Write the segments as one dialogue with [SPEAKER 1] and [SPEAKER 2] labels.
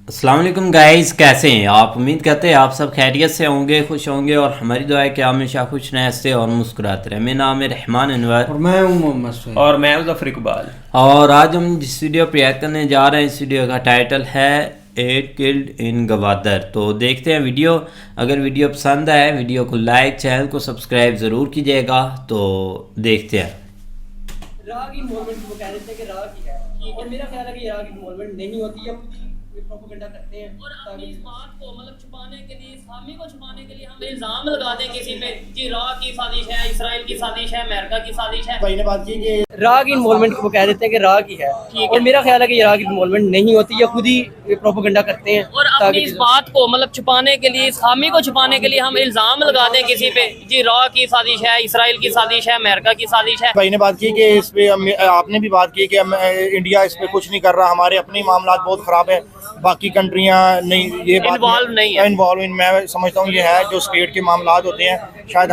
[SPEAKER 1] अस्सलाम वालेकुम गाइस, कैसे हैं आप? उम्मीद करते हैं आप सब खैरियत से होंगे, खुश होंगे और हमारी दुआ है कि आप हमेशा खुश रहें, हंसते और मुस्कुराते रहें। मेरा नाम है रहमान अनवर
[SPEAKER 2] और मैं हूं मोहम्मद सईद
[SPEAKER 3] और मैं ज़फ़र इकबाल।
[SPEAKER 1] और आज हम जिस वीडियो पर रिएक्ट करने जा रहे हैं, इस वीडियो का टाइटल है 8 किल्ड इन गवादर। तो देखते हैं वीडियो। अगर वीडियो पसंद आए वीडियो को लाइक, चैनल को सब्सक्राइब ज़रूर कीजिएगा। तो देखते हैं।
[SPEAKER 4] राह की इन्वॉल्वमेंट वो कह रहे थे कि राह की है, और मेरा ख्याल है कि राह की इन्वॉल्वमेंट नहीं होती है, प्रोपेगेंडा करते हैं
[SPEAKER 5] और अपनी इस बात को मतलब छुपाने के लिए, इस खामी को छुपाने के लिए हम इल्जाम लगा दें किसी पे कि राह की साजिश है, इसराइल की साजिश है, अमेरिका की साजिश है।
[SPEAKER 4] भाई ने बात की कि राह की इन्वॉल्वमेंट वो कह देते हैं कि राह की है, और मेरा ख्याल है कि राह की इन्वॉल्वमेंट नहीं होती है, खुद ही प्रोपेगेंडा करते हैं।
[SPEAKER 5] और अपनी इस बात को मतलब छुपाने के लिए, इस खामी को छुपाने के लिए हम इल्जाम लगा दें किसी पे जी राह की साजिश है, इसराइल की साजिश है, अमेरिका की साजिश है।
[SPEAKER 2] भाई ने बात की कि इस पे आपने भी बात की कि इंडिया इस पे कुछ नहीं कर रहा, हमारे अपने मामला बहुत ख़राब है, बाकी कंट्रियां नहीं, ये बात
[SPEAKER 5] इन्वॉल्व नहीं है।
[SPEAKER 2] इन्वॉल्व इन मैं समझता हूँ ये है जो स्टेट के मामला होते हैं। शायद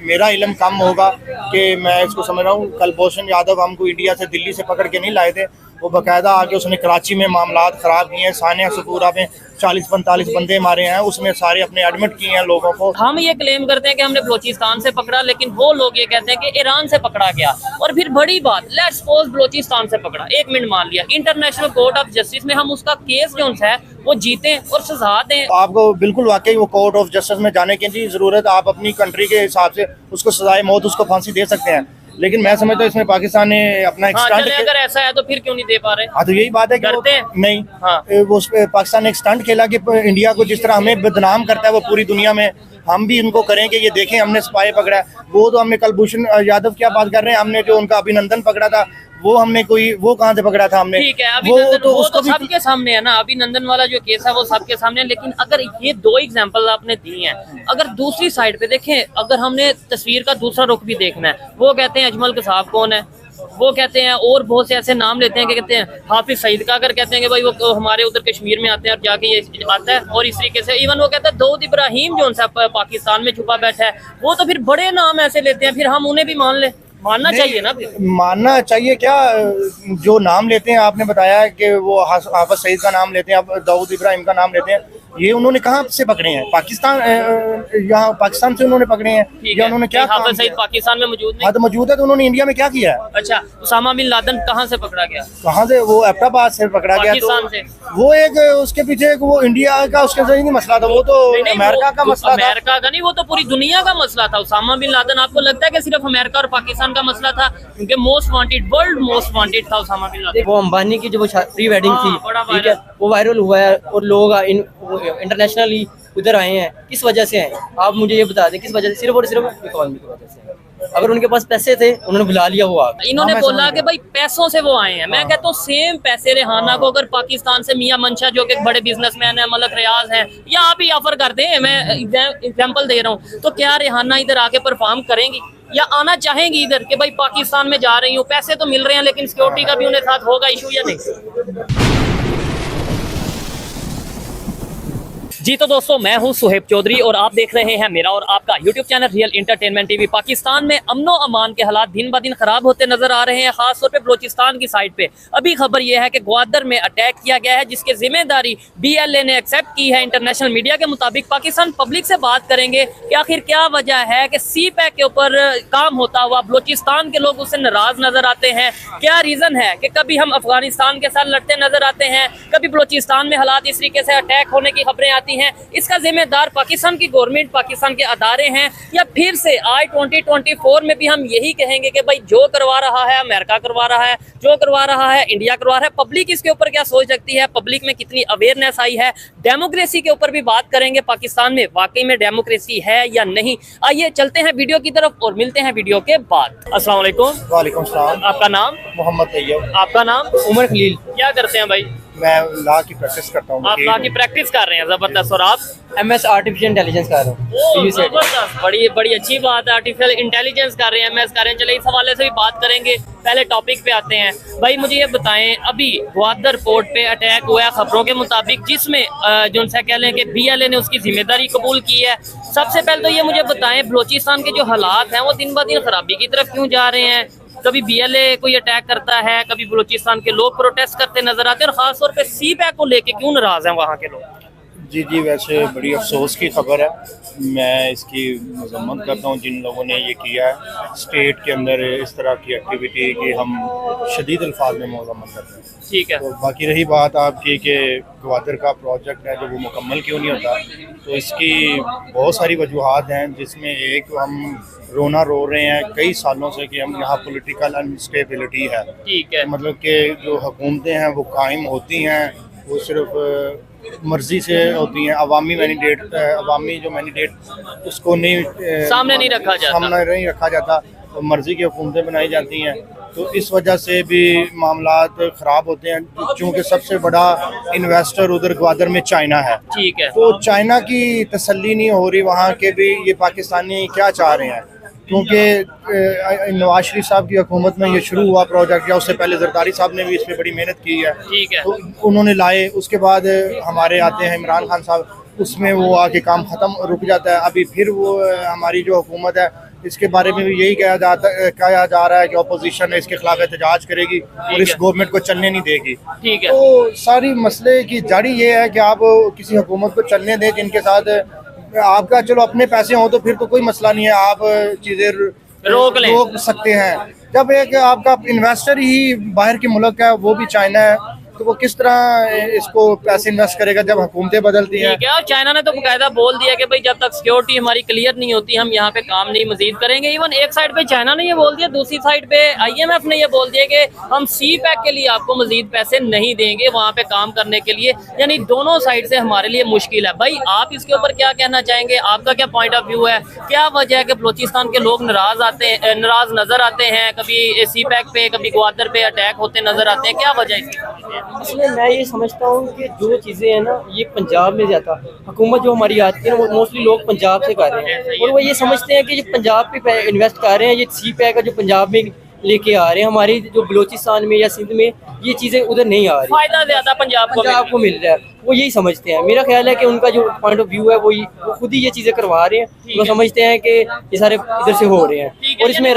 [SPEAKER 2] मेरा इल्म कम होगा कि मैं इसको समझ रहा हूँ। कुलभूषण यादव हमको इंडिया से दिल्ली से पकड़ के नहीं लाए थे, वो बाकायदा आके उसने कराची में मामला ख़राब किए हैं। सानिया सफूरा में 40-45 बंदे मारे हैं, उसमें सारे अपने एडमिट किए हैं लोगों को।
[SPEAKER 5] हम ये क्लेम करते हैं कि हमने बलोचिस्तान से पकड़ा, लेकिन वो लोग ये कहते हैं कि ईरान से पकड़ा गया। और फिर बड़ी बात, लेट्स सपोज बलोचिस्तान से पकड़ा, 1 मिनट मान लिया, इंटरनेशनल कोर्ट ऑफ जस्टिस में हम उसका केस जो है वो जीते और सजा दें।
[SPEAKER 2] आपको बिल्कुल वाकई वो कोर्ट ऑफ जस्टिस में जाने की जरूरत, आप अपनी कंट्री के हिसाब से उसको सजाए मौत, उसको फांसी दे सकते हैं। लेकिन मैं समझता हूँ इसमें पाकिस्तान ने अपना एक स्टंट,
[SPEAKER 5] अगर ऐसा है तो फिर क्यों नहीं दे पा रहे?
[SPEAKER 2] हाँ तो यही बात है कि
[SPEAKER 5] करते हैं
[SPEAKER 2] नहीं।
[SPEAKER 5] हाँ।
[SPEAKER 2] वो पाकिस्तान ने एक स्टंट खेला कि इंडिया को जिस तरह हमें बदनाम करता है वो पूरी दुनिया में, हम भी उनको करें कि ये देखें हमने स्पाई पकड़ा है। वो तो हमने कुलभूषण यादव क्या बात कर रहे हैं, हमने जो उनका अभिनंदन पकड़ा था वो हमने वो कहाँ से पकड़ा था हमने?
[SPEAKER 5] ठीक है, अभिनंदन वो तो सबके सामने है ना, अभिनंदन वाला जो केस है वो सबके सामने है। लेकिन अगर ये 2 एग्जांपल आपने दी हैं, अगर दूसरी साइड पे देखें, अगर हमने तस्वीर का दूसरा रुख भी देखना है, वो कहते हैं अजमल कसाब कौन है, वो कहते हैं और बहुत से ऐसे नाम लेते हैं कि कहते हैं हाफिज सईद का, अगर कहते हैं कि भाई वो हमारे उधर कश्मीर में आते हैं और जाके ये आता है। और इस तरीके से इवन वो कहता है दाऊद इब्राहिम जो पाकिस्तान में छुपा बैठा है, वो तो फिर बड़े नाम ऐसे लेते हैं, फिर हम उन्हें भी मानना चाहिए ना? फिर
[SPEAKER 2] मानना चाहिए क्या? जो नाम लेते हैं, आपने बताया है कि वो हाफिज सईद का नाम लेते हैं, दाऊद इब्राहिम का नाम लेते हैं, ये उन्होंने कहाँ से पकड़े हैं? पाकिस्तान, यहाँ पाकिस्तान से उन्होंने पकड़े हैं या उन्होंने क्या?
[SPEAKER 5] हाफिज सईद पाकिस्तान में मौजूद नहीं?
[SPEAKER 2] हाँ तो मौजूद है, तो उन्होंने इंडिया में क्या किया है?
[SPEAKER 5] अच्छा, उसामा बिन लादेन कहाँ से पकड़ा गया?
[SPEAKER 2] कहाँ से? वो एबटाबाद से पकड़ा गया।
[SPEAKER 5] पाकिस्तान से।
[SPEAKER 2] वो एक उसके पीछे वो इंडिया का उसके सही नहीं मसला था, वो तो अमेरिका का मसला था।
[SPEAKER 5] अमेरिका का नहीं, वो तो पूरी दुनिया का मसला था। उसामा बिन लादेन आपको लगता है कि सिर्फ अमेरिका और पाकिस्तान का मसला था? क्योंकि most wanted, world most wanted था उसामा बिन लादेन।
[SPEAKER 4] वो अंबानी की जो प्री वेडिंग थी, ठीक है, वो वायरल हुआ है और लोग इंटरनेशनली उधर आए हैं। किस वजह से आए? आप मुझे ये बता दें, किस वजह से? सिर्फ और सिर्फ इकोनॉमी की वजह से। अगर उनके पास पैसे थे उन्होंने बुला लिया, वो
[SPEAKER 5] इन्होंने बोला कि भाई पैसों से वो आए हैं। मैं कहता हूँ सेम पैसे रेहाना को अगर पाकिस्तान से मियां मंशा जो कि बड़े बिजनेसमैन है, मलक रियाज हैं, या आप ही ऑफर कर दें, मैं एग्जांपल दे रहा हूँ, तो क्या रेहाना इधर आके परफॉर्म करेंगी या आना चाहेंगी इधर कि भाई पाकिस्तान में जा रही हूँ, पैसे तो मिल रहे हैं लेकिन सिक्योरिटी का भी उन्हें साथ होगा इशू या नहीं? जी तो दोस्तों, मैं हूं सुहेब चौधरी और आप देख रहे हैं मेरा और आपका YouTube channel real entertainment TV. Pakistan में अमनो अमान के हालात दिन ब दिन खराब होते नजर आ रहे हैं, खासतौर पे बलोचिस्तान की साइड पे। अभी खबर यह है कि ग्वादर में अटैक किया गया है, जिसकी जिम्मेदारी BLA ने एक्सेप्ट की है। इंटरनेशनल मीडिया के मुताबिक पाकिस्तान पब्लिक से बात करेंगे कि आखिर क्या वजह है कि CPEC के ऊपर काम होता हुआ बलोचिस्तान के लोग उससे नाराज नजर आते हैं। क्या रीजन है कि कभी हम अफगानिस्तान के साथ लड़ते नजर आते हैं, कभी बलोचिस्तान में हालात इस तरीके से अटैक होने की खबरें आती हैं। इसका जिम्मेदार पाकिस्तान की गवर्नमेंट, पाकिस्तान के अदारे हैं, या फिर से आज 2024 में भी हम यही कहेंगे कि भाई जो करवा रहा है अमेरिका करवा रहा है, जो करवा रहा है इंडिया करवा रहा है? पब्लिक इसके ऊपर क्या सोच सकती है? पब्लिक में कितनी अवेयरनेस आई है? डेमोक्रेसी के ऊपर भी बात करेंगे, पाकिस्तान में वाकई में डेमोक्रेसी है या नहीं। आइए चलते हैं वीडियो की तरफ और मिलते हैं वीडियो के बाद। अस्सलाम वालेकुम।
[SPEAKER 2] वालेकुम सलाम।
[SPEAKER 5] आपका नाम?
[SPEAKER 2] मोहम्मद तैयब।
[SPEAKER 5] आपका नाम?
[SPEAKER 4] उमर खलील।
[SPEAKER 5] क्या करते हैं भाई?
[SPEAKER 2] मैं लॉ की प्रैक्टिस करता हूँ।
[SPEAKER 5] आप लॉ की प्रैक्टिस कर रहे हैं, जबरदस्त। और आप?
[SPEAKER 4] MS आर्टिफिशियल इंटेलिजेंस कर रहा हूँ।
[SPEAKER 5] जबरदस्त, बड़ी अच्छी बात है। आर्टिफिशियल इंटेलिजेंस कर रहे हैं, MS कर रहे हैं। चलिए इस हवाले से भी बात करेंगे। पहले टॉपिक पे आते हैं। भाई मुझे ये बताएं, अभी ग्वादर पोर्ट पे अटैक हुआ है खबरों के मुताबिक, जिसमें जो उनसे कह लें कि BLA ने उसकी जिम्मेदारी कबूल की है। सबसे पहले तो ये मुझे बताएं, बलोचिस्तान के जो हालात हैं वो दिन ब दिन खराबी की तरफ क्यों जा रहे हैं? कभी BLA कोई अटैक करता है, कभी बलूचिस्तान के लोग प्रोटेस्ट करते नजर आते हैं, और खासतौर पे CPAC को लेके क्यों नाराज हैं वहाँ के लोग?
[SPEAKER 2] जी जी, वैसे बड़ी अफसोस की खबर है। मैं इसकी मजम्मत करता हूँ जिन लोगों ने ये किया है स्टेट के अंदर इस तरह की एक्टिविटी की हम शदीद अल्फाज में मजम्मत करते हैं।
[SPEAKER 5] ठीक है।
[SPEAKER 2] तो बाकी रही बात आपकी कि गवादर का प्रोजेक्ट है जो वो मुकम्मल क्यों नहीं होता, तो इसकी बहुत सारी वजूहात हैं, जिसमें एक हम रोना रो रहे हैं कई सालों से कि हम यहाँ पॉलिटिकल अनस्टेबिलिटी है।
[SPEAKER 5] ठीक है।
[SPEAKER 2] मतलब कि जो हुकूमतें हैं वो कायम होती हैं, वो सिर्फ मर्जी से होती हैं। अवामी जो मैंडेट उसको नहीं
[SPEAKER 5] सामने नहीं रखा जाता, तो मर्जी की हुकूमतें बनाई जाती हैं। तो इस वजह से भी मामलात ख़राब होते हैं, क्योंकि सबसे बड़ा इन्वेस्टर उधर ग्वादर में चाइना है। ठीक है।
[SPEAKER 2] तो चाइना की तसल्ली नहीं हो रही वहाँ के भी ये पाकिस्तानी क्या चाह रहे हैं, क्योंकि नवाज शरीफ साहब की हुकूमत में ये शुरू हुआ प्रोजेक्ट, या उससे पहले जरदारी साहब ने भी इस पर बड़ी मेहनत की है।
[SPEAKER 5] ठीक है।
[SPEAKER 2] तो उन्होंने लाए, उसके बाद हमारे आते हैं इमरान खान साहब, उसमें वो आके काम ख़त्म रुक जाता है। अभी फिर वो हमारी जो हुकूमत है इसके बारे में भी यही कहा जा रहा है कि अपोजिशन इसके खिलाफ एहतजाज करेगी और इस गवर्नमेंट को चलने नहीं देगी।
[SPEAKER 5] ठीक है।
[SPEAKER 2] तो सारी मसले की जड़ी ये है कि आप किसी हुकूमत को चलने दें जिनके साथ आपका चलो अपने पैसे हों तो फिर तो कोई मसला नहीं है, आप चीज़ें रोक सकते हैं। जब एक आपका इन्वेस्टर ही बाहर के मुल्क है, वो भी चाइना है, तो वो किस तरह इसको पैसे इन्वेस्ट करेगा जब हुकूमतें बदलती हैं।
[SPEAKER 5] ठीक है। और चाइना ने तो बाकायदा बोल दिया कि भाई जब तक सिक्योरिटी हमारी क्लियर नहीं होती हम यहाँ पे काम नहीं मजीद करेंगे। इवन एक साइड पे चाइना ने ये बोल दिया, दूसरी साइड पे IMF ने ये बोल दिया कि हम CPAC के लिए आपको मजीद पैसे नहीं देंगे वहाँ पे काम करने के लिए। यानी दोनों साइड से हमारे लिए मुश्किल है। भाई आप इसके ऊपर क्या कहना चाहेंगे, आपका क्या पॉइंट ऑफ व्यू है? क्या वजह है कि बलूचिस्तान के लोग नाराज नजर आते हैं, कभी CPAC पे कभी ग्वादर पे अटैक होते नजर आते हैं, क्या वजह है?
[SPEAKER 4] इसलिए मैं ये समझता हूँ कि जो चीज़ें हैं ना ये पंजाब में ज़्यादा हुकूमत जो हमारी आती है ना वो मोस्टली लोग पंजाब से कर रहे हैं, और वो ये समझते हैं कि जो पंजाब पे इन्वेस्ट कर रहे हैं, ये CPAC का जो पंजाब में लेके आ रहे हैं, हमारी जो बलूचिस्तान में या सिंध में ये चीज़ें उधर नहीं आ रही,
[SPEAKER 5] फायदा ज्यादा पंजाब
[SPEAKER 4] को मिल रहा है। वो यही समझते हैं। मेरा ख्याल है कि उनका जो पॉइंट ऑफ व्यू है वो खुद ही ये चीज़ें करवा रहे हैं। वो समझते हैं कि ये सारे इधर से हो रहे हैं, और इसमें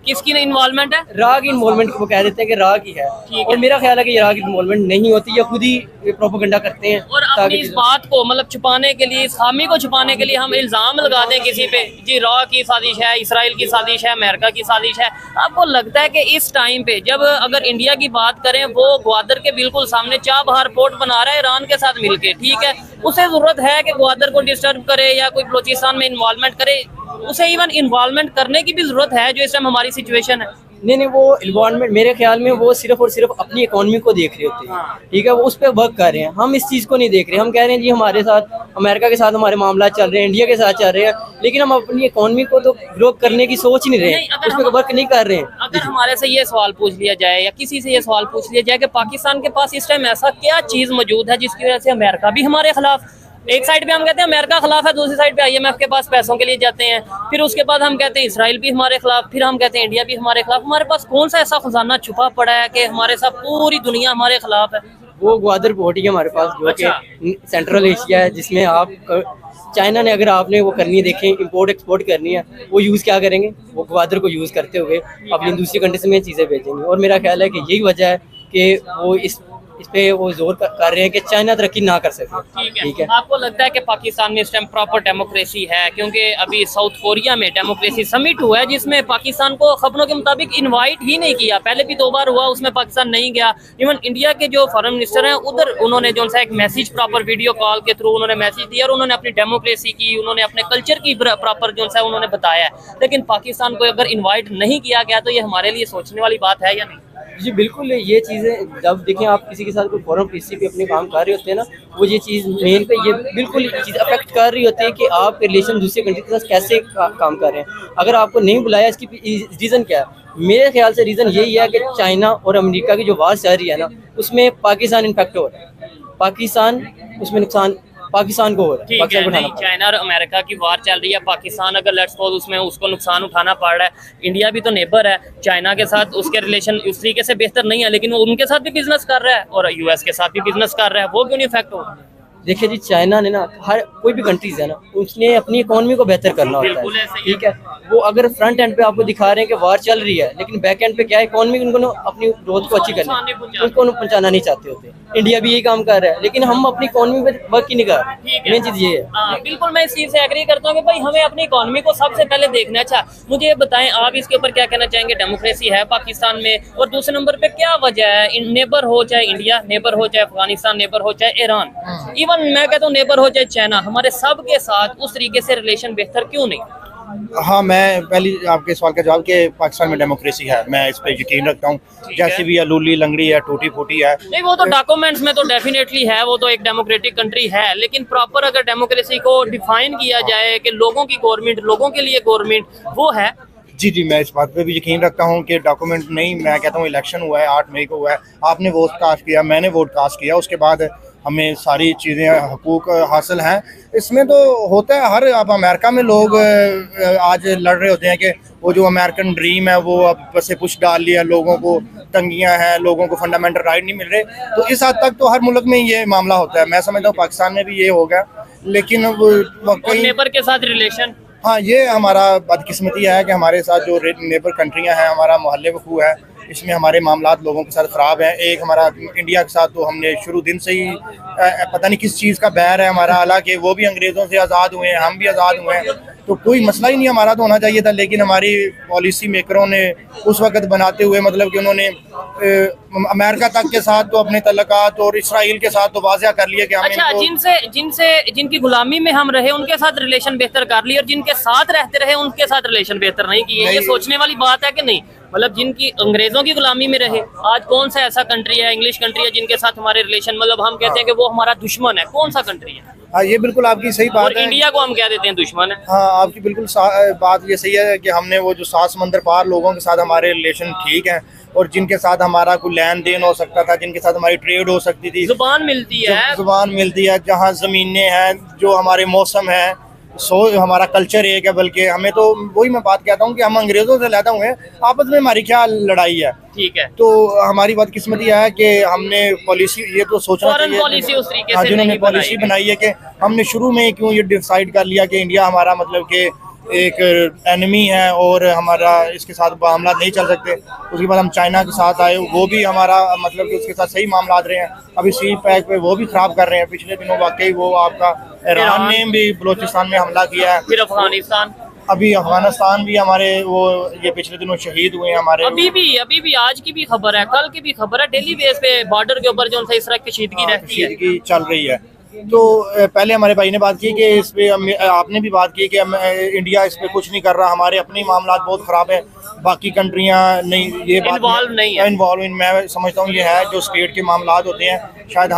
[SPEAKER 5] किसकी इन्वॉल्वमेंट है?
[SPEAKER 4] राग की इन्वॉल्वमेंट वो कह देते हैं कि राग की है, और मेरा ख्याल है कि राग की इन्वॉल्वमेंट नहीं होती, या खुद ही प्रोपेगेंडा करते हैं।
[SPEAKER 5] और अपनी इस बात को मतलब छुपाने के लिए, इस खामी को छुपाने के लिए हम इल्जाम लगा दें किसी पे, जी रॉ की साजिश है, इसराइल की साजिश है, अमेरिका की साजिश है। आपको लगता है कि इस टाइम पे जब अगर इंडिया की बात करें, वो ग्वादर के बिल्कुल सामने चाबहार पोर्ट बना रहा है ईरान के साथ मिलके, ठीक है, उसे जरूरत है कि ग्वादर को डिस्टर्ब करे या कोई बलूचिस्तान में इन्वॉल्वमेंट करे? उसे इवन इन्वॉल्वमेंट करने की भी जरूरत है जो इस टाइम हमारी सिचुएशन है?
[SPEAKER 4] नहीं, वो इन्वॉल्वमेंट मेरे ख्याल में वो सिर्फ और सिर्फ अपनी इकोनॉमी को देख रहे होते हैं। ठीक है, वो उस पर वर्क कर रहे हैं। हम इस चीज़ को नहीं देख रहे। हम कह रहे हैं जी हमारे साथ अमेरिका के साथ हमारे मामला चल रहे हैं, इंडिया के साथ चल रहे हैं, लेकिन हम अपनी इकोनॉमी को तो ग्रो करने की सोच ही नहीं रहे हैं, उस पर वर्क नहीं कर रहे हैं।
[SPEAKER 5] अगर हमारे से ये सवाल पूछ लिया जाए या किसी से ये सवाल पूछ लिया जाए कि पाकिस्तान के पास इस टाइम ऐसा क्या चीज़ मौजूद है जिसकी वजह से अमेरिका भी हमारे खिलाफ, एक साइड पे हम कहते हैं अमेरिका खिलाफ है, दूसरी साइड पे IMF के पास पैसों के लिए जाते हैं, फिर उसके बाद हम कहते हैं इसराइल भी हमारे खिलाफ, फिर हम कहते हैं इंडिया भी हमारे खिलाफ। हमारे पास कौन सा ऐसा खजाना छुपा पड़ा है कि हमारे साथ पूरी दुनिया हमारे खिलाफ है?
[SPEAKER 4] वो ग्वादर पोर्ट ही हमारे पास, जो कि सेंट्रल एशिया है, जिसमें आप चाइना ने अगर आपने वो करनी है, देखें इंपोर्ट एक्सपोर्ट करनी है, वो यूज़ क्या करेंगे? वो ग्वादर को यूज़ करते हुए अपनी दूसरी कंट्रीज में चीज़ें भेजेंगे। और मेरा ख्याल है कि यही वजह है कि वो इस पे वो जोर कर रहे हैं कि चाइना तरक्की ना कर सके। ठीक है।
[SPEAKER 5] आपको लगता है कि पाकिस्तान में इस टाइम प्रॉपर डेमोक्रेसी है? क्योंकि अभी साउथ कोरिया में डेमोक्रेसी समिट हुआ है जिसमें पाकिस्तान को खबरों के मुताबिक इनवाइट ही नहीं किया। पहले भी 2 बार हुआ, उसमें पाकिस्तान नहीं गया। इवन इंडिया के जो फॉरेन मिनिस्टर हैं उधर उन्होंने जो सा एक मैसेज प्रॉपर वीडियो कॉल के थ्रू उन्होंने मैसेज दिया और उन्होंने अपनी डेमोक्रेसी की, उन्होंने अपने कल्चर की प्रॉपर जो सा उन्होंने बताया है। लेकिन पाकिस्तान को अगर इन्वाइट नहीं किया गया तो ये हमारे लिए सोचने वाली बात है या नहीं?
[SPEAKER 4] जी बिल्कुल, ये चीज़ें जब देखें आप किसी के साथ कोई फॉरेन पीसी पे अपने काम कर रहे होते हैं ना, वो ये चीज़ मेन पे ये बिल्कुल चीज़ अफेक्ट कर रही होती है कि आप रिलेशन दूसरे कंट्री के साथ कैसे काम कर रहे हैं। अगर आपको नहीं बुलाया, इसकी रीज़न क्या है? मेरे ख्याल से रीज़न यही है कि चाइना और अमेरिका की जो वार चल रही है ना, उसमें पाकिस्तान इन्फेक्ट हो रहा है। पाकिस्तान उसमें नुकसान पाकिस्तान को हो रहा है।
[SPEAKER 5] ठीक है, नहीं, चाइना और अमेरिका की वार चल रही है, पाकिस्तान अगर लेट्स सपोज उसमें उसको नुकसान उठाना पड़ रहा है। इंडिया भी तो नेबर है, चाइना के साथ उसके रिलेशन उस तरीके से बेहतर नहीं है, लेकिन वो उनके साथ भी बिजनेस कर रहा है और US के साथ भी बिजनेस कर रहा है, वो क्यों नहीं इफेक्ट हो?
[SPEAKER 4] देखिए जी, चाइना ने ना हर कोई भी कंट्रीज है ना, उसने अपनी इकोनॉमी को बेहतर करना होता
[SPEAKER 5] बिल्कुल
[SPEAKER 4] है,
[SPEAKER 5] ऐसे ही
[SPEAKER 4] ठीक है। वो अगर फ्रंट एंड पे आपको दिखा रहे हैं कि वार चल रही है, लेकिन बैक एंड पे क्या है, इकोनॉमी उनको ना अपनी ग्रोथ को अच्छी करनी है, उनको पहुंचाना नहीं चाहते होते। इंडिया भी यही काम कर रहा है, लेकिन हम अपनी इकोनॉमी पे वर्क ही नहीं कर रहे।
[SPEAKER 5] ठीक है।
[SPEAKER 4] मेन चीज ये है।
[SPEAKER 5] हाँ बिल्कुल, मैं इस चीज से एग्री करता हूँ कि भाई हमें अपनी इकोनॉमी को सबसे पहले देखना है। अच्छा मुझे ये बताएं, आप इसके ऊपर क्या कहना चाहेंगे? डेमोक्रेसी है पाकिस्तान में, और दूसरे नंबर पे क्या वजह है, नेबर हो चाहे इंडिया नेबर हो, चाहे अफगानिस्तान नेबर हो, चाहे ईरान, इवन मैं कहता हूँ नेबर हो चाहे चाइना, हमारे सब के साथ उस तरीके से रिलेशन बेहतर क्यों नहीं?
[SPEAKER 2] हाँ, मैं पहले आपके सवाल का जवाब कि पाकिस्तान में डेमोक्रेसी है, मैं इस पे यकीन रखता हूँ। जैसे भी है, लूली लंगड़ी है, टूटी फूटी है,
[SPEAKER 5] नहीं वो तो डॉक्यूमेंट्स में तो डेफिनेटली है, वो तो एक डेमोक्रेटिक कंट्री है, लेकिन प्रॉपर अगर डेमोक्रेसी को डिफाइन किया जाए कि लोगों की गवर्नमेंट, लोगों के लिए गवर्नमेंट, वो है।
[SPEAKER 2] जी, मैं इस बात पे भी यकीन रखता हूँ कि डॉक्यूमेंट नहीं, मैं कहता हूँ इलेक्शन हुआ है 8 मई को हुआ है, आपने वोट कास्ट किया, मैंने वोट कास्ट किया, उसके बाद हमें सारी चीज़ें हकूक़ हासिल हैं। इसमें तो होता है, हर अब अमेरिका में लोग आज लड़ रहे होते हैं कि वो जो अमेरिकन ड्रीम है वो अब बस से पुश डाल लिया, लोगों को तंगियां हैं, लोगों को फंडामेंटल राइट नहीं मिल रहे। तो इस हद तक तो हर मुल्क में ये मामला होता है, मैं समझता हूँ पाकिस्तान में भी ये होगा। लेकिन
[SPEAKER 5] और नेबर के साथ रिलेशन,
[SPEAKER 2] हाँ, ये हमारा बदकिस्मती है कि हमारे साथ जो नेबर कंट्रियां हैं, हमारा मोहल्ले वकू है, इसमें हमारे मामलात लोगों के साथ ख़राब हैं। एक हमारा इंडिया के साथ तो हमने शुरू दिन से ही पता नहीं किस चीज़ का बैर है हमारा, हालांकि वो भी अंग्रेज़ों से आज़ाद हुए हैं, हम भी आज़ाद हुए हैं, तो कोई मसला ही नहीं हमारा तो होना चाहिए था। लेकिन हमारी पॉलिसी मेकरों ने उस वक्त बनाते हुए, मतलब कि उन्होंने अमेरिका तक के साथ तो अपने तल्लुकात और इसराइल के साथ तो वाज़ह कर लिया कि हम
[SPEAKER 5] अच्छा जिनकी गुलामी में हम रहे उनके साथ रिलेशन बेहतर कर लिए, और जिनके साथ रहते रहे उनके साथ रिलेशन बेहतर नहीं किए। ये सोचने वाली बात है कि नहीं? मतलब जिनकी अंग्रेजों की गुलामी में रहे, आज कौन सा ऐसा कंट्री है, इंग्लिश कंट्री है, जिनके साथ हमारे रिलेशन, मतलब हम कहते हैं कि वो हमारा दुश्मन है, कौन सा कंट्री है?
[SPEAKER 2] हाँ, ये बिल्कुल आपकी सही बात है।
[SPEAKER 5] इंडिया को हम कह देते हैं दुश्मन है।
[SPEAKER 2] हाँ, आपकी बिल्कुल बात ये सही है कि हमने वो जो 7 समंदर पार लोगों के साथ हमारे रिलेशन ठीक हैं, और जिनके साथ हमारा कोई लेन देन हो सकता था, जिनके साथ हमारी ट्रेड हो सकती थी,
[SPEAKER 5] जुबान मिलती है,
[SPEAKER 2] जहाँ ज़मीनें हैं, जो हमारे मौसम है, हमारा कल्चर एक है। बल्कि हमें तो वही मैं बात कहता हूँ कि हम अंग्रेज़ों से ज़्यादा हुए, आपस में हमारी क्या लड़ाई है,
[SPEAKER 5] ठीक है।
[SPEAKER 2] तो हमारी बदकिस्मती है कि हमने पॉलिसी, ये तो सोचना चाहिए,
[SPEAKER 5] पॉलिसी उस तरीके से
[SPEAKER 2] जिन्होंने पॉलिसी बनाई है कि हमने शुरू में क्यों ये डिसाइड कर लिया कि इंडिया हमारा मतलब कि एक एनिमी है और हमारा इसके साथ मामला नहीं चल सकते। उसके बाद हम चाइना के साथ आए, वो भी हमारा मतलब कि उसके साथ सही मामला रहे हैं। अभी सी पैक पे वो भी खराब कर रहे हैं। पिछले दिनों वाकई वो आपका ईरान ने भी बलोचिस्तान में हमला किया है,
[SPEAKER 5] फिर अफगानिस्तान,
[SPEAKER 2] अभी अफगानिस्तान भी हमारे वो ये पिछले दिनों शहीद हुए हैं हमारे।
[SPEAKER 5] अभी भी आज की भी खबर है, कल की भी खबर है, डेली बेस पे बॉर्डर के ऊपर जो इस तरह की कशीदगी रहती है,
[SPEAKER 2] कशीदगी चल रही है। तो पहले हमारे भाई ने बात की कि इस पे आपने भी बात की कि इंडिया इस पे कुछ नहीं कर रहा, हमारे अपने मामला बहुत ख़राब है, बाकी कंट्रियां नहीं, ये बात
[SPEAKER 5] इन्वॉल्व नहीं है।
[SPEAKER 2] इन्वॉल्व इन मैं समझता हूँ ये है जो स्टेट के मामला होते हैं, शायद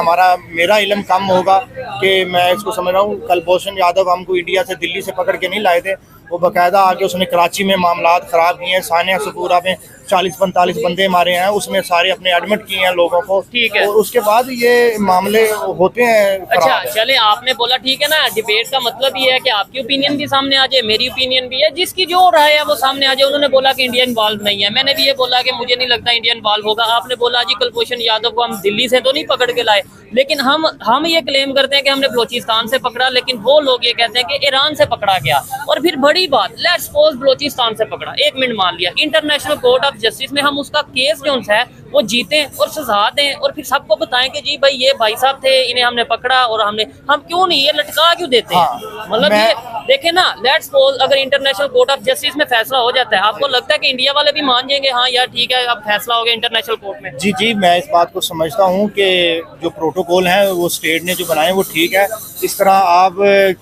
[SPEAKER 2] मेरा इल्म कम होगा कि मैं इसको समझ रहा हूँ। कुलभूषण यादव हमको इंडिया से, दिल्ली से पकड़ के नहीं लाए थे, वो बाकायदा आके उसने कराची में मामला ख़राब किए हैं। सानिया सपूरा में 40-45 बंदे मारे हैं, उसमें सारे अपने एडमिट किए हैं लोगों को,
[SPEAKER 5] ठीक है।
[SPEAKER 2] और उसके बाद ये मामले होते हैं।
[SPEAKER 5] अच्छा चले, आपने बोला ठीक है ना, डिबेट का मतलब ये है कि आपकी ओपिनियन भी सामने आ जाए, मेरी ओपिनियन भी है, जिसकी जो राय है वो सामने आ जाए। उन्होंने बोला कि इंडिया इन्वॉल्व नहीं है, मैंने भी ये बोला कि मुझे नहीं लगता इंडिया इन्वॉल्व होगा। आपने बोला जी कुलभूषण यादव को हम दिल्ली से तो नहीं पकड़ के लाए, लेकिन हम ये क्लेम करते हैं कि हमने बलोचिस्तान से पकड़ा, लेकिन वो लोग ये कहते हैं कि ईरान से पकड़ा गया। और फिर बड़ी बात, लेट्स सपोज बलोचिस्तान से पकड़ा, 1 मिनट मान लिया, इंटरनेशनल कोर्ट ऑफ जस्टिस में हम उसका केस जो है वो जीते और सजा दें, और फिर सबको बताएं कि जी भाई ये भाई साहब थे, इन्हें हमने पकड़ा, और हम क्यों नहीं ये लटका क्यों देते हैं? मतलब ये देखे ना, लेट्स सपोज अगर इंटरनेशनल कोर्ट ऑफ जस्टिस में फैसला हो जाता है, आपको लगता है कि इंडिया वाले भी मान जाएंगे हाँ यार ठीक है अब फैसला हो गया इंटरनेशनल कोर्ट में?
[SPEAKER 2] जी, मैं इस बात को समझता हूँ कि जो प्रोटोकॉल है वो स्टेट ने जो बनाए वो ठीक है। इस तरह आप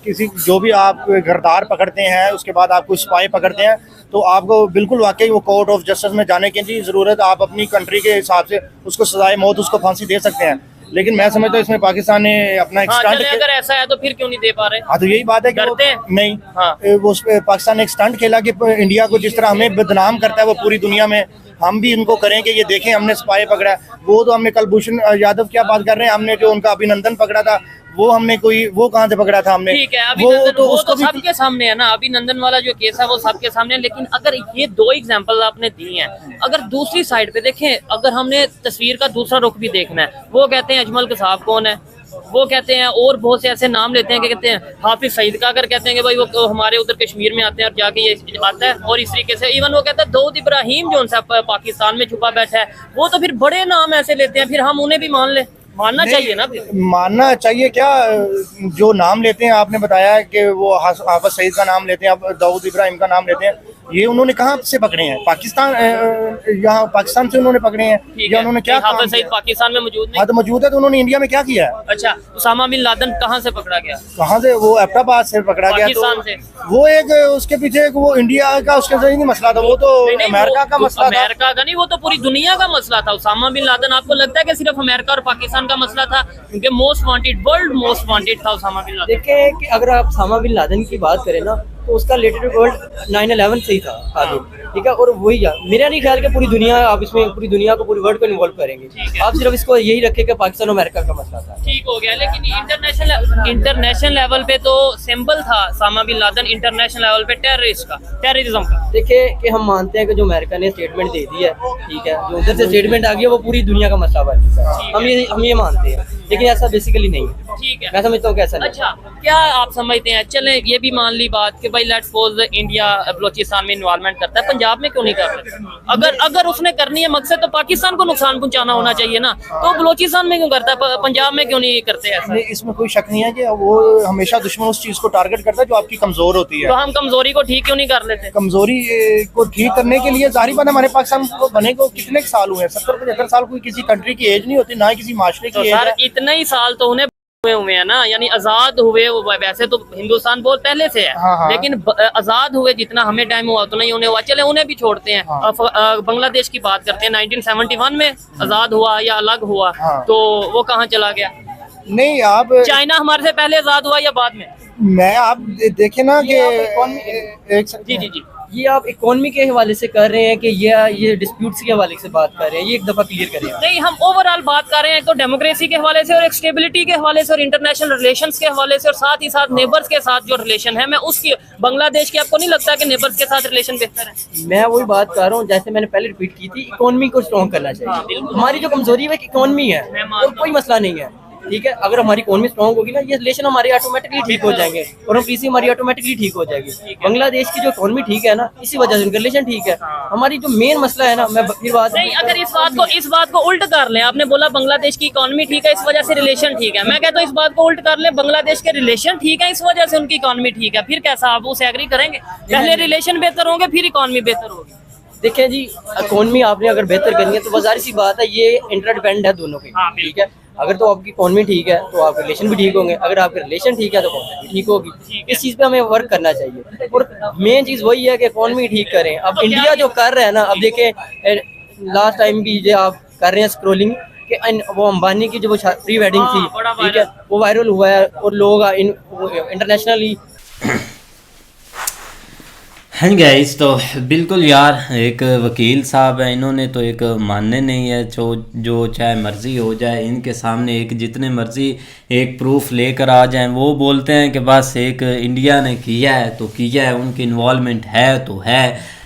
[SPEAKER 2] किसी जो भी आप घरदार पकड़ते हैं, उसके बाद आप कोई स्पाई पकड़ते हैं, तो आपको बिल्कुल वाकई वो कोर्ट ऑफ जस्टिस में जाने की ज़रूरत, आप अपनी कंट्री के हिसाब से उसको सजाए मौत, उसको फांसी दे सकते हैं। लेकिन मैं समझता हूँ इसमें पाकिस्तान ने अपना एक स्टंट,
[SPEAKER 5] अगर ऐसा है तो फिर क्यों नहीं दे पा रहे?
[SPEAKER 2] हाँ, तो यही बात है कि नहीं, वो पाकिस्तान ने एक स्टंट खेला कि इंडिया को जिस तरह हमें बदनाम करता है वो पूरी दुनिया में, हम भी इनको करें कि ये देखें हमने स्पाई पकड़ा है। वो तो हमने कुलभूषण यादव क्या बात कर रहे हैं, हमने जो उनका अभिनंदन पकड़ा था वो हमने वो कहाँ से पकड़ा था हमने?
[SPEAKER 5] ठीक है, वो तो सबके सामने है ना, अभिनंदन वाला जो केस है वो सबके सामने है। लेकिन अगर ये 2 एग्जांपल आपने दिए हैं, अगर दूसरी साइड पे देखें, अगर हमने तस्वीर का दूसरा रुख भी देखना है, वो कहते हैं अजमल कसाब कौन है, वो कहते हैं, और बहुत से ऐसे नाम लेते हैं कि कहते हैं हाफिज सईद का, अगर कहते हैं कि भाई वो हमारे उधर कश्मीर में आते हैं और जाके ये आता है, और इस तरीके से इवन वो कहता है दाऊद इब्राहिम जो सा पाकिस्तान में छुपा बैठा है, वो तो फिर बड़े नाम ऐसे लेते हैं, फिर हम उन्हें भी मान ले, मानना चाहिए ना फिर।
[SPEAKER 2] मानना चाहिए क्या, जो नाम लेते हैं आपने बताया कि वो हाफिज सईद का नाम लेते हैं, अब दाऊद इब्राहिम का नाम लेते हैं, ये उन्होंने कहाँ से पकड़े हैं? पाकिस्तान, यहाँ पाकिस्तान से उन्होंने पकड़े हैं या उन्होंने क्या?
[SPEAKER 5] हाफिज सईद पाकिस्तान में मौजूद नहीं?
[SPEAKER 2] हाँ तो मौजूद है, तो उन्होंने इंडिया में क्या किया है?
[SPEAKER 5] अच्छा, उसामा बिन लादेन कहाँ से पकड़ा गया?
[SPEAKER 2] कहाँ से? वो एबटाबाद से पकड़ा गया।
[SPEAKER 5] पाकिस्तान से।
[SPEAKER 2] वो एक उसके पीछे वो इंडिया का उसके सही नहीं मसला था, वो तो अमेरिका का मसला था।
[SPEAKER 5] अमेरिका का नहीं, वो तो पूरी दुनिया का मसला था। उसामा बिन लादेन आपको लगता है कि सिर्फ अमेरिका और पाकिस्तान का मसला था? क्योंकि most wanted, world most wanted था उसामा बिन लादेन।
[SPEAKER 4] देखें कि अगर आप उसामा बिन लादेन की बात करें ना, तो उसका रिलेटेड वर्ल्ड 9/11 से ही था आगे, ठीक है, और वही मेरा नहीं ख्याल कि पूरी दुनिया, आप इसमें पूरी दुनिया को, पूरी वर्ल्ड को इन्वॉल्व करेंगे। आप सिर्फ इसको यही रखें कि पाकिस्तान और अमेरिका का मसला था,
[SPEAKER 5] ठीक हो गया। लेकिन इंटरनेशनल लेवल पे तो सिंबल था Osama bin Laden, international level पे टेररिस्ट का, टेररिज्म का।
[SPEAKER 4] देखिए कि हम मानते हैं कि जो अमेरिका ने स्टेटमेंट दे दी है, ठीक है, जो उधर से स्टेटमेंट आ गई है वो पूरी दुनिया का मसला बन चुका है, हम ये मानते हैं, लेकिन ऐसा बेसिकली नहीं है।
[SPEAKER 5] ठीक है,
[SPEAKER 4] मैं समझता हूँ कि ऐसा नहीं।
[SPEAKER 5] अच्छा, क्या आप समझते हैं, चलें ये भी मान ली बात कि भाई लेट्स सपोज इंडिया बलोचिस्तान में इन्वॉल्वमेंट करता है, पंजाब में क्यों नहीं कर रहा? अगर उसने करनी है, मकसद तो पाकिस्तान को नुकसान पहुंचाना होना चाहिए ना, तो बलोचिस्तान में क्यों करता है, पंजाब में क्यों नहीं करते ऐसा?
[SPEAKER 2] नहीं, इसमें कोई शक नहीं है कि वो हमेशा दुश्मन उस चीज को टारगेट करता है जो आपकी कमजोर होती है।
[SPEAKER 5] तो हम कमजोरी को ठीक क्यों नहीं कर लेते?
[SPEAKER 2] कमजोरी को ठीक करने के लिए जाहिर बात है, हमारे पाकिस्तान को बने को कितने साल हुए हैं? 70-75 साल। कोई किसी कंट्री की एज नहीं होती, ना ही किसी माशरे की
[SPEAKER 5] तो
[SPEAKER 2] एज
[SPEAKER 5] सर
[SPEAKER 2] है।
[SPEAKER 5] इतने ही साल तो उन्हें हुए हैं ना, यानी आजाद हुए। वैसे तो हिंदुस्तान बहुत पहले से है,
[SPEAKER 2] हाँ।
[SPEAKER 5] लेकिन आजाद हुए जितना हमें टाइम हुआ उतना ही उन्हें हुआ। चले उन्हें भी छोड़ते हैं।
[SPEAKER 2] हाँ।
[SPEAKER 5] बांग्लादेश की बात करते हैं, 1971 में आजाद हुआ या अलग हुआ,
[SPEAKER 2] हाँ।
[SPEAKER 5] तो वो कहाँ चला गया?
[SPEAKER 2] नहीं, आप
[SPEAKER 5] चाइना हमारे से पहले आजाद हुआ या बाद में?
[SPEAKER 2] आप देखे ना कि
[SPEAKER 5] जी जी जी,
[SPEAKER 4] ये आप इकोनॉमी के हवाले से कर रहे हैं कि ये डिस्प्यूट्स के हवाले से बात कर रहे हैं, ये एक दफा क्लियर करें आप।
[SPEAKER 5] नहीं, हम ओवरऑल बात कर रहे हैं, तो डेमोक्रेसी के हवाले से और एक स्टेबिलिटी के हवाले से और इंटरनेशनल रिलेशंस के हवाले से, और साथ ही साथ नेबर्स के साथ जो रिलेशन है, मैं उसकी बांग्लादेश की, आपको नहीं लगता कि नेबर्स के साथ रिलेशन बेहतर है?
[SPEAKER 4] मैं वही बात कर रहा हूँ, जैसे मैंने पहले रिपीट की थी, इकोनॉमी को स्ट्रॉन्ग करना चाहिए। हमारी जो कमजोरी है इकोनॉमी है, और कोई मसला नहीं है, ठीक है। अगर हमारी इकोनॉमी स्ट्रॉन्ग होगी ना, ये रिलेशन हमारे ऑटोमेटिकली ठीक हो जाएंगे, और हम पीसी हमारी ऑटोमेटिकली ठीक हो जाएगी। बांग्लादेश की जो इकोनॉमी ठीक है ना, इसी वजह से उनका रिलेशन ठीक है। हमारी जो मेन मसला है ना, मैं फिर बात
[SPEAKER 5] नहीं, अगर इस बात को उल्ट कर लें, आपने बोला बांग्लादेश की इकोनॉमी ठीक है इस वजह से रिलेशन ठीक है, मैं कहता हूँ इस बात को उल्ट कर लें, बांग्लादेश के रिलेशन ठीक है इस वजह से उनकी इकोनॉमी ठीक है, फिर कैसा आप उसे एग्री करेंगे? पहले रिलेशन बेहतर होंगे, फिर इकोनॉमी बेहतर होगी।
[SPEAKER 4] देखें जी, इकोनॉमी आपने अगर बेहतर करनी है तो बाजार सी बात है, ये इंटरडिपेंडेंट है दोनों की,
[SPEAKER 5] हाँ,
[SPEAKER 4] ठीक है। अगर तो आपकी इकोनॉमी ठीक है तो आपके रिलेशन भी ठीक होंगे, अगर आपके रिलेशन ठीक है तो इकोनॉमी भी ठीक होगी। इस चीज़ पे हमें वर्क करना चाहिए, और मेन चीज़ वही है कि इकोनॉमी ठीक करें। अब इंडिया जो कर रहा है ना, अब देखें लास्ट टाइम भी जो आप कर रहे हैं स्क्रोलिंग कि वो अंबानी की जो वो प्री वेडिंग थी, ठीक है, वो वायरल हुआ है, और लोग इंटरनेशनली।
[SPEAKER 1] हाँ गाइस, तो बिल्कुल यार, एक वकील साहब है, इन्होंने तो एक मानने नहीं है, जो चाहे मर्ज़ी हो जाए, इनके सामने एक जितने मर्ज़ी एक प्रूफ लेकर आ जाएं, वो बोलते हैं कि बस एक इंडिया ने किया है तो किया है, उनकी इन्वॉल्वमेंट है तो है।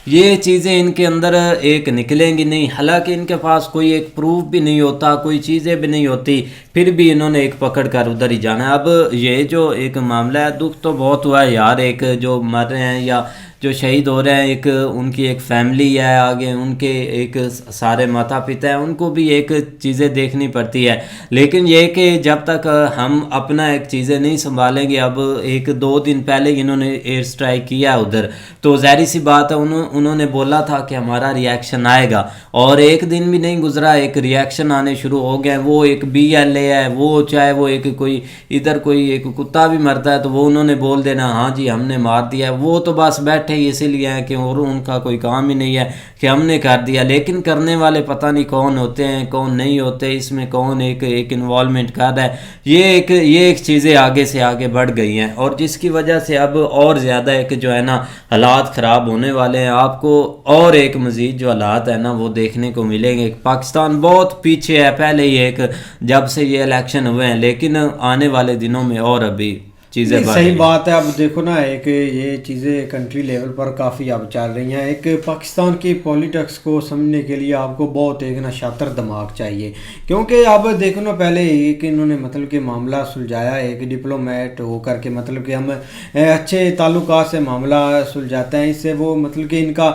[SPEAKER 1] ये चीज़ें इनके अंदर एक निकलेंगी नहीं, हालांकि इनके पास कोई एक प्रूफ भी नहीं होता, कोई चीज़ें भी नहीं होती, फिर भी इन्होंने एक पकड़ कर उधर ही जाना है। अब ये जो एक मामला है, दुख तो बहुत हुआ है यार, एक जो मर रहे हैं या जो शहीद हो रहे हैं, एक उनकी एक फैमिली है, आगे उनके एक सारे माता पिता हैं, उनको भी एक चीज़ें देखनी पड़ती है। लेकिन ये कि जब तक हम अपना एक चीज़ें नहीं संभालेंगे, अब 1-2 दिन पहले इन्होंने एयर स्ट्राइक किया उधर, तो ज़ाहिर सी बात है उन्होंने बोला था कि हमारा रिएक्शन आएगा, और एक दिन भी नहीं गुजरा, एक रिएक्शन आने शुरू हो गए। वो एक BLA है, वो चाहे वो एक कोई इधर कोई एक कुत्ता भी मरता है तो वो उन्होंने बोल देना हाँ जी हमने मार दिया, वो तो बस बैठे इसीलिए है कि और उनका कोई काम ही नहीं है कि हमने कर दिया। लेकिन करने वाले पता नहीं कौन होते हैं, कौन नहीं होते, इसमें कौन एक इन्वॉल्वमेंट कर रहा है। ये एक चीज़ें आगे से आगे बढ़ गई हैं, और जिसकी वजह से अब और ज़्यादा एक जो है ना हालात ख़राब होने वाले हैं। आपको और एक मज़ीद जो हालात है ना वो देखने को मिलेंगे। पाकिस्तान बहुत पीछे है पहले ही एक जब से ये इलेक्शन हुए हैं, लेकिन आने वाले दिनों में और अभी चीज़ें बढ़
[SPEAKER 3] सही
[SPEAKER 1] रही हैं।
[SPEAKER 3] बात है। अब देखो ना, एक ये चीज़ें कंट्री लेवल पर काफ़ी अब चल रही हैं। एक पाकिस्तान की पॉलिटिक्स को समझने के लिए आपको बहुत एक ना शातिर दिमाग चाहिए, क्योंकि अब देखो ना, पहले एक इन्होंने मतलब कि मामला सुलझाया, एक डिप्लोमेट होकर के मतलब कि हम अच्छे ताल्लुकात से मामला सुलझाते हैं, इससे वो मतलब कि इनका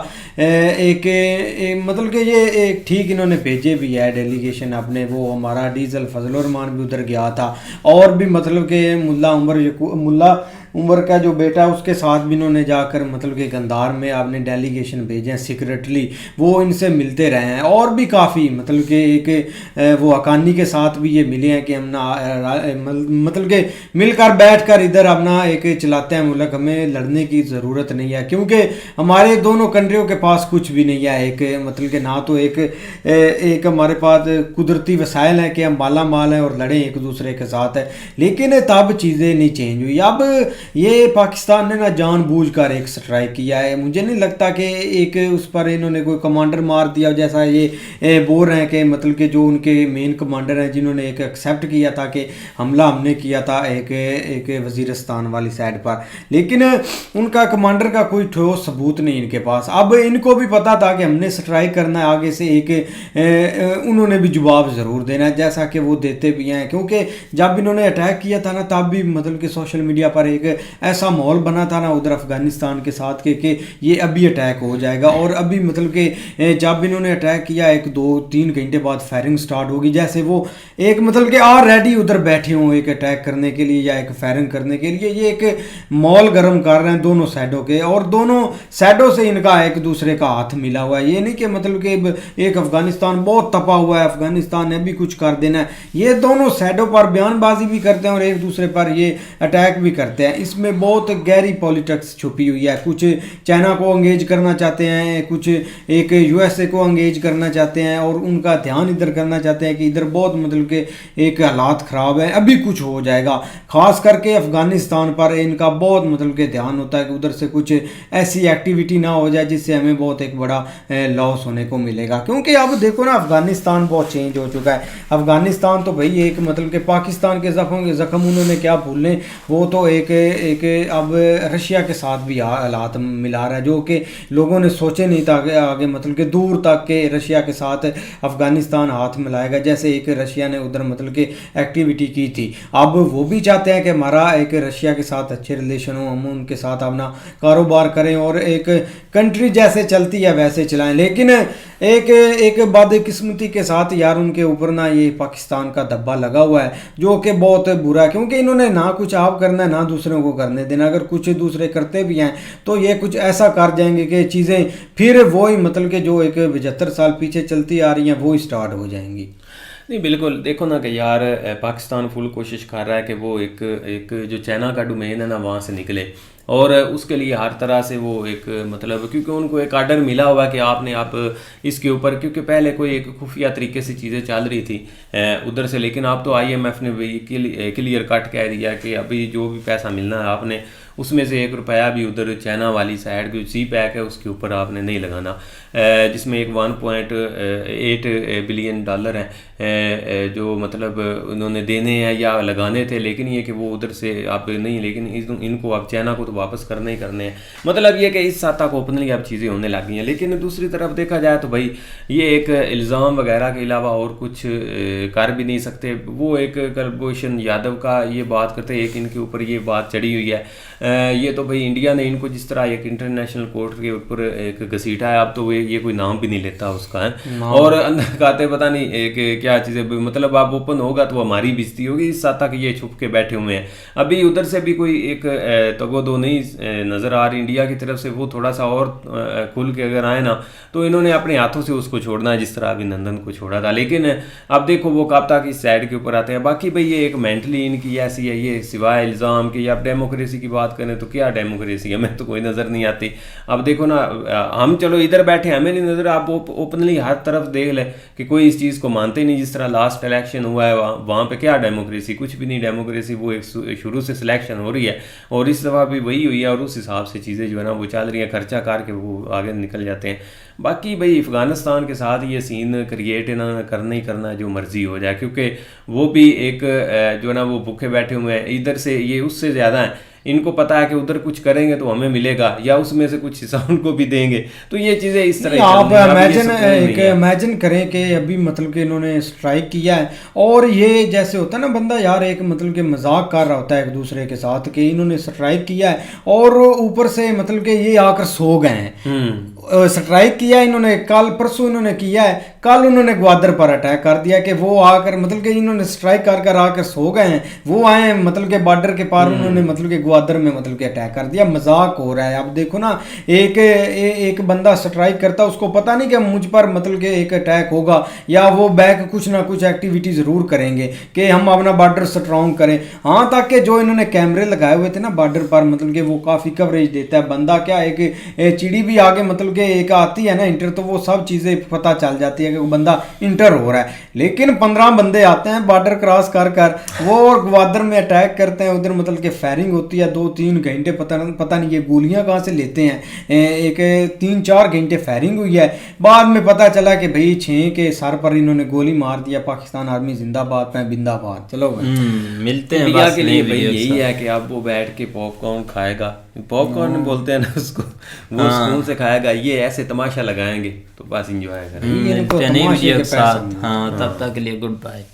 [SPEAKER 3] मतलब कि ये एक ठीक इन्होंने भेजे भी है डेलीगेशन अपने। वो हमारा डीजल फजल रहमान भी उधर गया था, और भी मतलब कि मुल्ला उमर का जो बेटा है उसके साथ भी इन्होंने जाकर मतलब कि गंदार में आपने डेलीगेशन भेजे हैं सीक्रेटली, वो इनसे मिलते रहे हैं। और भी काफ़ी मतलब कि एक वो हकानी के साथ भी ये मिले हैं कि हम ना मतलब कि मिलकर बैठकर इधर अपना एक चलाते हैं मुल्क, हमें लड़ने की ज़रूरत नहीं है, क्योंकि हमारे दोनों कंट्रियों के पास कुछ भी नहीं है। एक मतलब कि ना तो एक हमारे पास कुदरती वसाइल हैं कि हम माला माल हैं और लड़ें एक दूसरे के साथ है, लेकिन तब चीज़ें नहीं चेंज हुई। अब ये पाकिस्तान ने ना जानबूझकर एक स्ट्राइक किया है। मुझे नहीं लगता कि एक उस पर इन्होंने कोई कमांडर मार दिया, जैसा ये बोल रहे हैं कि मतलब कि जो उनके मेन कमांडर हैं जिन्होंने एक एक्सेप्ट किया था कि हमला हमने किया था एक वजीरिस्तान वाली साइड पर, लेकिन उनका कमांडर का कोई ठोस सबूत नहीं इनके पास। अब इनको भी पता था कि हमने स्ट्राइक करना है आगे से, उन्होंने भी जवाब ज़रूर देना है, जैसा कि वो देते भी हैं। क्योंकि जब इन्होंने अटैक किया था ना, तब भी मतलब कि सोशल मीडिया पर एक ऐसा माहौल बना था ना उधर अफगानिस्तान के साथ कि ये अभी अटैक हो जाएगा, और अभी मतलब कि जब इन्होंने अटैक किया 1-2-3 घंटे बाद फायरिंग स्टार्ट होगी, जैसे वो एक मतलब कि ऑलरेडी उधर बैठे हों एक अटैक करने के लिए या एक फायरिंग करने के लिए। ये एक माहौल गर्म कर रहे हैं दोनों साइडों के, और दोनों साइडों से इनका एक दूसरे का हाथ मिला हुआ है। ये नहीं कि मतलब कि एक अफगानिस्तान बहुत तपा हुआ है, अफगानिस्तान ने भी कुछ कर देना है। ये दोनों साइडों पर बयानबाजी भी करते हैं और एक दूसरे पर ये अटैक भी करते हैं। इसमें बहुत गहरी पॉलिटिक्स छुपी हुई है। कुछ चाइना को अंगेज करना चाहते हैं, कुछ एक यूएसए को अंगेज करना चाहते हैं, और उनका ध्यान इधर करना चाहते हैं कि इधर बहुत मतलब कि एक हालात ख़राब है, अभी कुछ हो जाएगा। ख़ास करके अफ़गानिस्तान पर इनका बहुत मतलब कि ध्यान होता है कि उधर से कुछ ऐसी एक्टिविटी ना हो जाए जिससे हमें बहुत एक बड़ा लॉस होने को मिलेगा। क्योंकि अब देखो ना, अफ़गानिस्तान बहुत चेंज हो चुका है। अफ़गानिस्तान तो भाई एक मतलब कि पाकिस्तान के ज़ख्म उन्होंने क्या भूलने, वो तो एक अब रशिया के साथ भी हालात मिला रहा है, जो कि लोगों ने सोचे नहीं था कि आगे मतलब कि दूर तक के रशिया के साथ अफ़गानिस्तान हाथ मिलाएगा, जैसे एक रशिया ने उधर मतलब कि एक्टिविटी की थी। अब वो भी चाहते हैं कि हमारा एक रशिया के साथ अच्छे रिलेशन हो, हम उनके साथ अपना कारोबार करें और एक कंट्री जैसे चलती है वैसे चलाएं। लेकिन एक बदकिस्मती के साथ यार उनके ऊपर ना ये पाकिस्तान का धब्बा लगा हुआ है, जो कि बहुत बुरा है, क्योंकि इन्होंने ना कुछ आप करना है ना दूसरों को करने देना। अगर कुछ दूसरे करते भी हैं तो ये कुछ ऐसा कर जाएंगे कि चीज़ें फिर वही मतलब कि जो एक 75 साल पीछे चलती आ रही हैं वो स्टार्ट हो जाएंगी।
[SPEAKER 1] नहीं बिल्कुल, देखो ना कि यार पाकिस्तान फुल कोशिश कर रहा है कि वो एक जो चाइना का डोमेन है ना वहाँ से निकले, और उसके लिए हर तरह से वो एक मतलब, क्योंकि उनको एक आर्डर मिला हुआ है कि आप इसके ऊपर, क्योंकि पहले कोई एक खुफिया तरीके से चीज़ें चल रही थी उधर से, लेकिन अब तो IMF ने भी क्लियर कट कह दिया कि अभी जो भी पैसा मिलना है आपने उसमें से 1 रुपया भी उधर चाइना वाली साइड की सी पैक है उसके ऊपर आपने नहीं लगाना, जिसमें एक 1.8 बिलियन डॉलर है जो मतलब उन्होंने देने हैं या लगाने थे, लेकिन ये कि वो उधर से आप नहीं, लेकिन इनको अब चाइना को तो वापस करने ही करने हैं। मतलब ये कि इस हद तक ओपनली अब चीज़ें होने लग गई हैं। लेकिन दूसरी तरफ देखा जाए तो भाई ये एक इल्ज़ाम वगैरह के अलावा और कुछ कर भी नहीं सकते। वो एक कुलभूषण यादव का ये बात करते, एक इनके ऊपर ये बात चढ़ी हुई है, ये तो भाई इंडिया ने इनको जिस तरह एक इंटरनेशनल कोर्ट के ऊपर एक घसीटा है, अब तो ये कोई नाम भी नहीं लेता उसका है, और अंदर खाते पता नहीं एक क्या चीज़ें, मतलब आप ओपन होगा तो हमारी बेइज्जती होगी, इस साथ तक ये छुप के बैठे हुए हैं। अभी उधर से भी कोई एक तगोदो नहीं नज़र आ रही इंडिया की तरफ से, वो थोड़ा सा और खुल के अगर आए ना तो इन्होंने अपने हाथों से उसको छोड़ना है जिस तरह अभिनंदन को छोड़ा था। लेकिन अब देखो वो कब तक इस साइड के ऊपर आते हैं। बाकी भाई ये एक मेंटली इनकी ऐसी है, ये सिवाय इल्ज़ाम के या डेमोक्रेसी की बात
[SPEAKER 6] करें तो क्या डेमोक्रेसी है, हमें तो कोई नज़र नहीं आती। अब देखो ना, हम चलो इधर बैठे हमें नहीं नज़र, आप ओपनली हर तरफ देख लें कि कोई इस चीज़ को मानते ही नहीं। जिस तरह लास्ट इलेक्शन हुआ है वहाँ पे क्या डेमोक्रेसी, कुछ भी नहीं डेमोक्रेसी, वो एक शुरू से सिलेक्शन हो रही है और इस दफ़ा भी वही हुई है और उस हिसाब से चीज़ें जो है ना वो चल रही हैं, खर्चा करके वो आगे निकल जाते हैं। बाकी भाई अफ़गानिस्तान के साथ ये सीन क्रिएट इन्होंने करना ही करना जो मर्ज़ी हो जाए, क्योंकि वो भी एक जो है ना वो भूखे बैठे हुए हैं, इधर से ये उससे ज़्यादा हैं, इनको पता है कि उधर कुछ करेंगे तो हमें मिलेगा या उसमें से कुछ हिस्सा उनको भी देंगे। तो ये चीज़ें इस तरह
[SPEAKER 3] आप इमेजिन करें कि अभी मतलब कि इन्होंने स्ट्राइक किया है और ये जैसे होता है ना बंदा यार एक मतलब कि मजाक कर रहा होता है एक दूसरे के साथ कि इन्होंने स्ट्राइक किया है और ऊपर से मतलब कि ये आकर सो गए हैं। स्ट्राइक किया इन्होंने, कल परसों इन्होंने किया है, कल उन्होंने ग्वादर पर अटैक कर दिया कि वो आकर मतलब कि इन्होंने स्ट्राइक कर आकर सो गए हैं, वो आए मतलब कि बॉर्डर के पार उन्होंने मतलब कि ग्वादर में मतलब कि अटैक कर दिया। मजाक हो रहा है। अब देखो ना, एक बंदा स्ट्राइक करता उसको पता नहीं कि मुझ पर मतलब कि एक अटैक होगा या वो बैक कुछ ना कुछ एक्टिविटी ज़रूर करेंगे कि हम अपना बॉर्डर स्ट्रॉन्ग करें। हाँ, ताकि जो इन्होंने कैमरे लगाए हुए थे ना बॉर्डर पर मतलब कि वो काफ़ी कवरेज देता है। बंदा क्या एक चिड़ी भी आगे मतलब कि एक आती है ना इंटर, तो वो सब चीज़ें पता चल जाती है कि वो बंदा इंटर हो रहा है। लेकिन 15 बंदे आते हैं बॉर्डर क्रॉस कर वो और ग्वादर में अटैक करते हैं। उधर मतलब कि फायरिंग होती है 2-3 घंटे, पता नहीं ये गोलियां कहाँ से लेते हैं। एक 3-4 घंटे फायरिंग हुई है। बाद में पता चला कि भाई 6 के सर पर इन्होंने गोली मार दिया। पाकिस्तान आर्मी जिंदाबाद पे बिंदाबाद। चलो
[SPEAKER 1] मिलते हैं
[SPEAKER 6] इंडिया के लिए भाई यही है कि अब वो बैठ के पॉपकॉर्न खाएगा, पॉपकॉर्न बोलते हैं ना उसको, वो सुकून से खाएगा। ये ऐसे तमाशा लगाएंगे तो बस इंजॉय करेंगे।
[SPEAKER 1] मिलते हैं नई वीडियो के साथ। हाँ, तब तक के लिए गुड बाय।